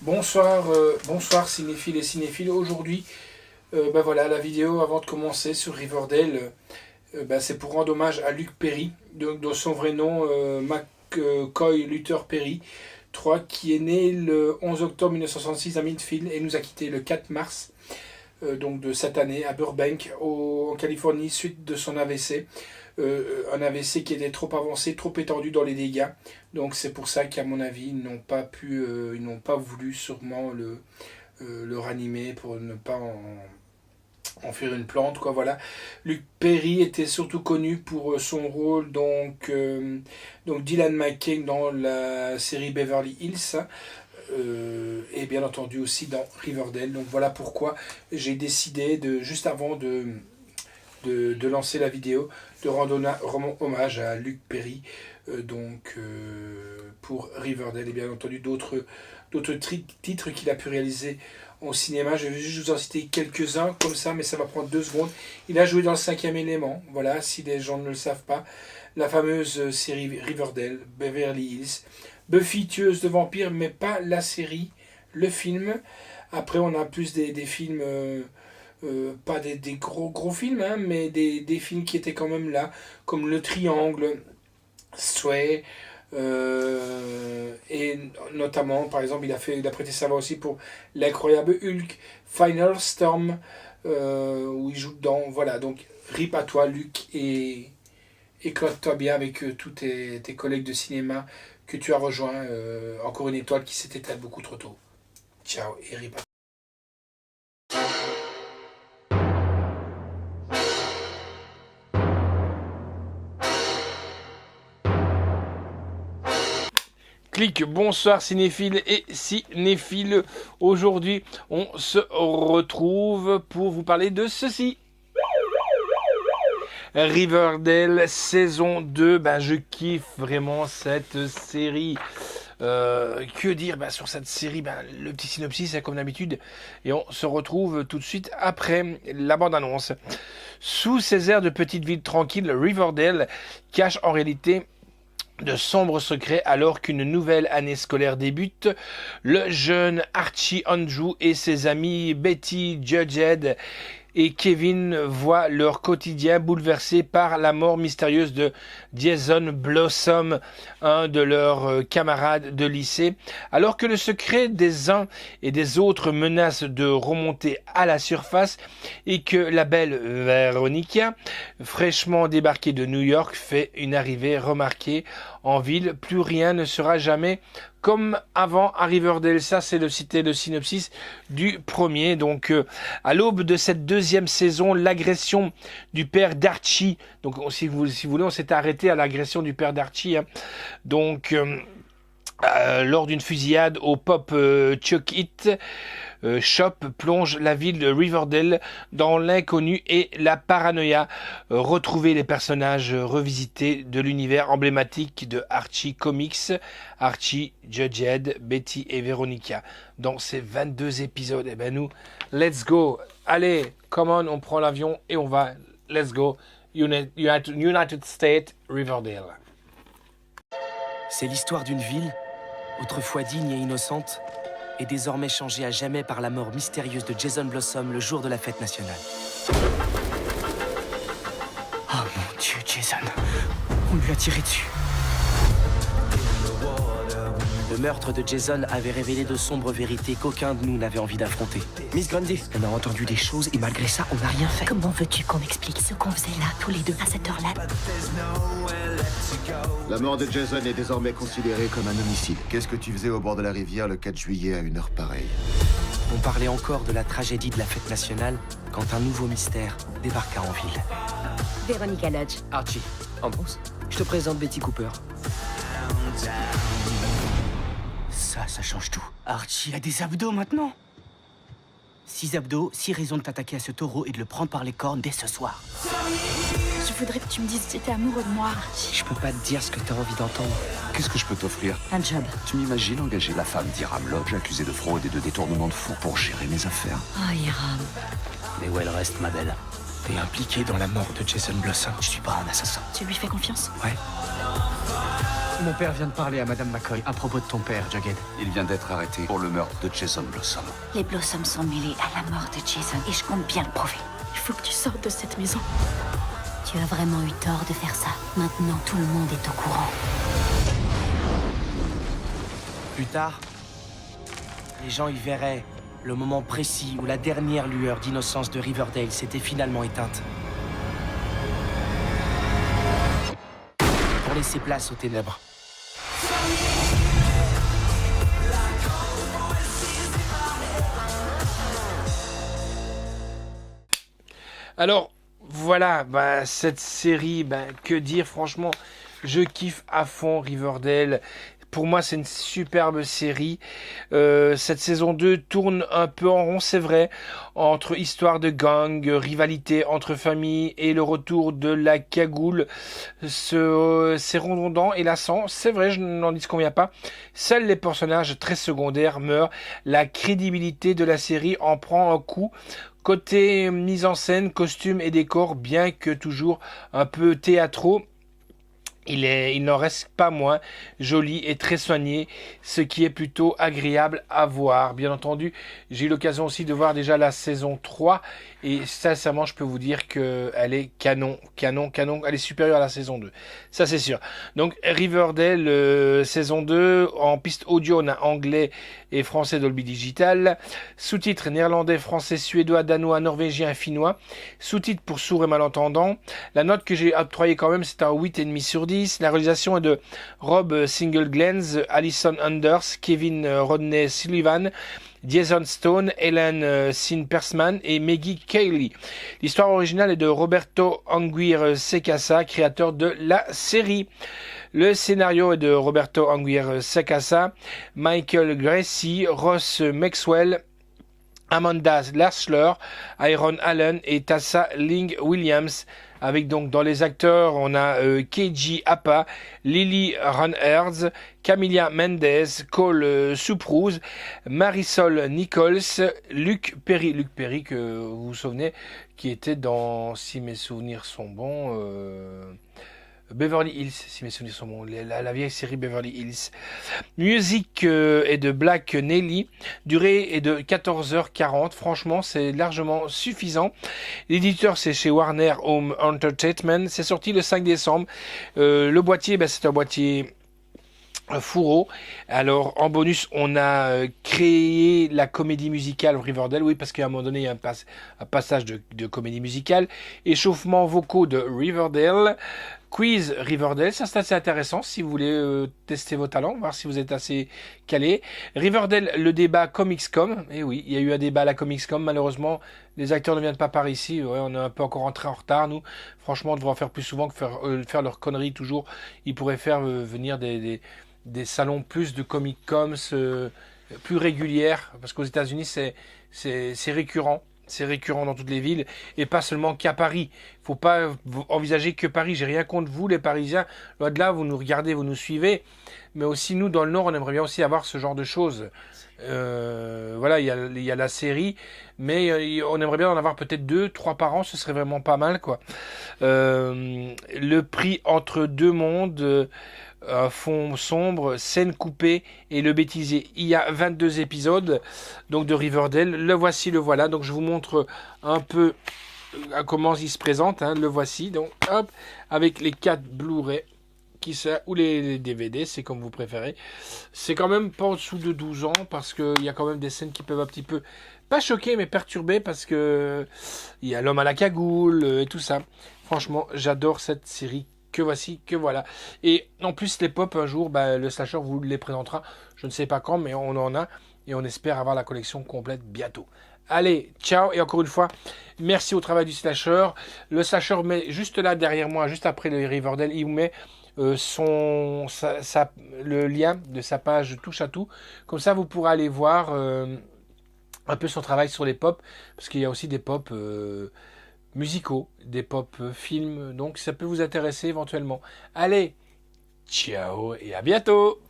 Bonsoir, bonsoir cinéphiles et cinéphiles. Aujourd'hui, voilà, la vidéo avant de commencer sur Riverdale, c'est pour rendre hommage à Luke Perry, donc de son vrai nom McCoy Luther Perry, qui est né le 11 octobre 1966 à Midfield et nous a quitté le 4 mars donc de cette année à Burbank, en Californie, suite de son AVC. Un AVC qui était trop avancé, trop étendu dans les dégâts. Donc c'est pour ça qu'à mon avis, ils n'ont pas voulu sûrement le ranimer pour ne pas en faire une plante, quoi, voilà. Luke Perry était surtout connu pour son rôle donc Dylan McCain dans la série Beverly Hills, et bien entendu aussi dans Riverdale. Donc voilà pourquoi j'ai décidé juste avant de lancer la vidéo, de rendre hommage à Luke Perry, pour Riverdale, et bien entendu d'autres titres qu'il a pu réaliser au cinéma. Je vais juste vous en citer quelques-uns comme ça, mais ça va prendre 2 secondes. Il a joué dans le 5e élément, voilà, si les gens ne le savent pas, la fameuse série Riverdale, Beverly Hills, Buffy tueuse de vampires, mais pas la série, le film. Après on a plus des films, pas des gros films, hein, mais des films qui étaient quand même là, comme Le Triangle, Stray, et notamment, par exemple, il a prêté sa voix aussi pour L'incroyable Hulk, Final Storm, où il joue dedans. Voilà, donc rip à toi, Luc, et éclate-toi bien avec tous tes collègues de cinéma que tu as rejoint. Encore une étoile qui s'est éteinte beaucoup trop tôt. Ciao et rip à toi. Bonsoir cinéphiles et cinéphiles. Aujourd'hui, on se retrouve pour vous parler de ceci. Riverdale saison 2. Je kiffe vraiment cette série. Que dire sur cette série? Le petit synopsis, comme d'habitude, et on se retrouve tout de suite après la bande-annonce. Sous ces airs de petite ville tranquille, Riverdale cache en réalité de sombres secrets alors qu'une nouvelle année scolaire débute. Le jeune Archie Andrew et ses amis Betty, Jughead et Kevin voient leur quotidien bouleversé par la mort mystérieuse de Jason Blossom, un de leurs camarades de lycée. Alors que le secret des uns et des autres menace de remonter à la surface et que la belle Veronica, fraîchement débarquée de New York, fait une arrivée remarquée en ville, plus rien ne sera jamais comme avant à Riverdale. Ça, c'était le synopsis du premier. Donc, à l'aube de cette 2e saison, l'agression du père d'Archie. Donc, si vous voulez, on s'était arrêté à l'agression du père d'Archie. Hein. Donc, lors d'une fusillade au Pop Chuck It Shop, plonge la ville de Riverdale dans l'inconnu et la paranoïa. Retrouver les personnages revisités de l'univers emblématique de Archie Comics, Archie, Jughead, Betty et Veronica. Dans ces 22 épisodes, nous, let's go. Allez, come on, on prend l'avion et on va. Let's go. United States, Riverdale. C'est l'histoire d'une ville, autrefois digne et innocente, et désormais changée à jamais par la mort mystérieuse de Jason Blossom le jour de la fête nationale. Oh mon Dieu, Jason. On lui a tiré dessus. Le meurtre de Jason avait révélé de sombres vérités qu'aucun de nous n'avait envie d'affronter. Miss Grundy, on a entendu des choses et malgré ça, on n'a rien fait. Comment veux-tu qu'on explique ce qu'on faisait là, tous les deux, à cette heure-là? La mort de Jason est désormais considérée comme un homicide. Qu'est-ce que tu faisais au bord de la rivière le 4 juillet à une heure pareille? On parlait encore de la tragédie de la fête nationale quand un nouveau mystère débarqua en ville. Veronica Lodge. Archie, Ambrose, je te présente Betty Cooper. Ça change tout. Archie a des abdos maintenant. 6 abdos, 6 raisons de t'attaquer à ce taureau et de le prendre par les cornes dès ce soir. Je voudrais que tu me dises que tu étais amoureux de moi, Archie. Je peux pas te dire ce que t'as envie d'entendre. Qu'est-ce que je peux t'offrir? Un job. Tu m'imagines engager la femme d'Hiram Lodge, accusée de fraude et de détournement de fonds pour gérer mes affaires? Oh, Hiram. Mais où elle reste, ma belle? T'es impliqué dans la mort de Jason Blossom. Je suis pas un assassin. Tu lui fais confiance? Ouais. Mon père vient de parler à Madame McCoy à propos de ton père, Jughead. Il vient d'être arrêté pour le meurtre de Jason Blossom. Les Blossoms sont mêlés à la mort de Jason et je compte bien le prouver. Il faut que tu sortes de cette maison. Tu as vraiment eu tort de faire ça. Maintenant, tout le monde est au courant. Plus tard, les gens y verraient le moment précis où la dernière lueur d'innocence de Riverdale s'était finalement éteinte. Pour laisser place aux ténèbres. Alors, voilà, cette série, que dire, franchement, je kiffe à fond Riverdale. Pour moi, c'est une superbe série. Cette saison 2 tourne un peu en rond, c'est vrai, entre histoire de gang, rivalité entre familles et le retour de la cagoule. C'est redondant et lassant, c'est vrai, je n'en disconviens pas. Seuls les personnages très secondaires meurent. La crédibilité de la série en prend un coup. Côté mise en scène, costumes et décors, bien que toujours un peu théâtraux, il n'en reste pas moins joli et très soigné, ce qui est plutôt agréable à voir. Bien entendu, j'ai eu l'occasion aussi de voir déjà la saison 3 et sincèrement, je peux vous dire qu'elle est canon. Elle est supérieure à la saison 2. Ça, c'est sûr. Donc, Riverdale, saison 2, en piste audio, on a anglais et français Dolby Digital. Sous-titres néerlandais, français, suédois, danois, norvégien, finnois. Sous-titres pour sourds et malentendants. La note que j'ai octroyée quand même, c'est un 8,5 sur 10. La réalisation est de Rob Singleglens, Alison Anders, Kevin Rodney Sullivan, Jason Stone, Helen Sin Persman et Maggie Cayley. L'histoire originale est de Roberto Anguirre Secasa, créateur de la série. Le scénario est de Roberto Anguirre Secasa, Michael Gracie, Ross Maxwell, Amanda Lashler, Iron Allen et Tassa Ling Williams. Avec donc dans les acteurs, on a Keiji Apa, Lily Reinhardt, Camilla Mendes, Cole Supruz, Marisol Nichols, Luc Perry que vous vous souvenez, qui était dans, si mes souvenirs sont bons, Beverly Hills, si mes souvenirs sont bons, la vieille série Beverly Hills. Musique est de Black Nelly, durée est de 14h40, franchement c'est largement suffisant. L'éditeur c'est chez Warner Home Entertainment, c'est sorti le 5 décembre. Le boîtier, c'est un boîtier fourreau. Alors en bonus on a créé la comédie musicale Riverdale, oui parce qu'à un moment donné il y a un passage de comédie musicale, échauffement vocaux de Riverdale, quiz Riverdale, ça c'est assez intéressant si vous voulez tester vos talents, voir si vous êtes assez calé. Riverdale, le débat Comics-Com, et oui, il y a eu un débat à la Comics-Com, malheureusement les acteurs ne viennent pas par ici, ouais, on est un peu encore rentré en retard nous, franchement on devrait en faire plus souvent que faire leurs conneries toujours, ils pourraient faire venir des salons plus de Comic-Coms plus régulières, parce qu'aux États-Unis c'est récurrent. C'est récurrent dans toutes les villes et pas seulement qu'à Paris. Faut pas envisager que Paris. J'ai rien contre vous, les Parisiens. Loin de là, vous nous regardez, vous nous suivez. Mais aussi, nous, dans le Nord, on aimerait bien aussi avoir ce genre de choses. Voilà, il y a la série, mais on aimerait bien en avoir peut-être 2-3 par an. Ce serait vraiment pas mal, quoi. Le prix entre deux mondes. Fond sombre, scène coupée et le bêtisier. Il y a 22 épisodes donc de Riverdale. Le voici, le voilà. Donc je vous montre un peu comment il se présente. Le voici. Donc hop, avec les 4 Blu-ray ou les DVD, c'est comme vous préférez. C'est quand même pas en dessous de 12 ans parce qu'il y a quand même des scènes qui peuvent un petit peu pas choquer mais perturber parce que il y a l'homme à la cagoule et tout ça. Franchement, j'adore cette série. Que voici, que voilà. Et en plus, les pop, un jour, le slasher vous les présentera. Je ne sais pas quand, mais on en a. Et on espère avoir la collection complète bientôt. Allez, ciao. Et encore une fois, merci au travail du slasher. Le slasher met juste là, derrière moi, juste après le Riverdale, il vous met le lien de sa page touche à tout. Comme ça, vous pourrez aller voir un peu son travail sur les pop. Parce qu'il y a aussi des pop... musicaux, des pop films, donc ça peut vous intéresser éventuellement. Allez, ciao et à bientôt.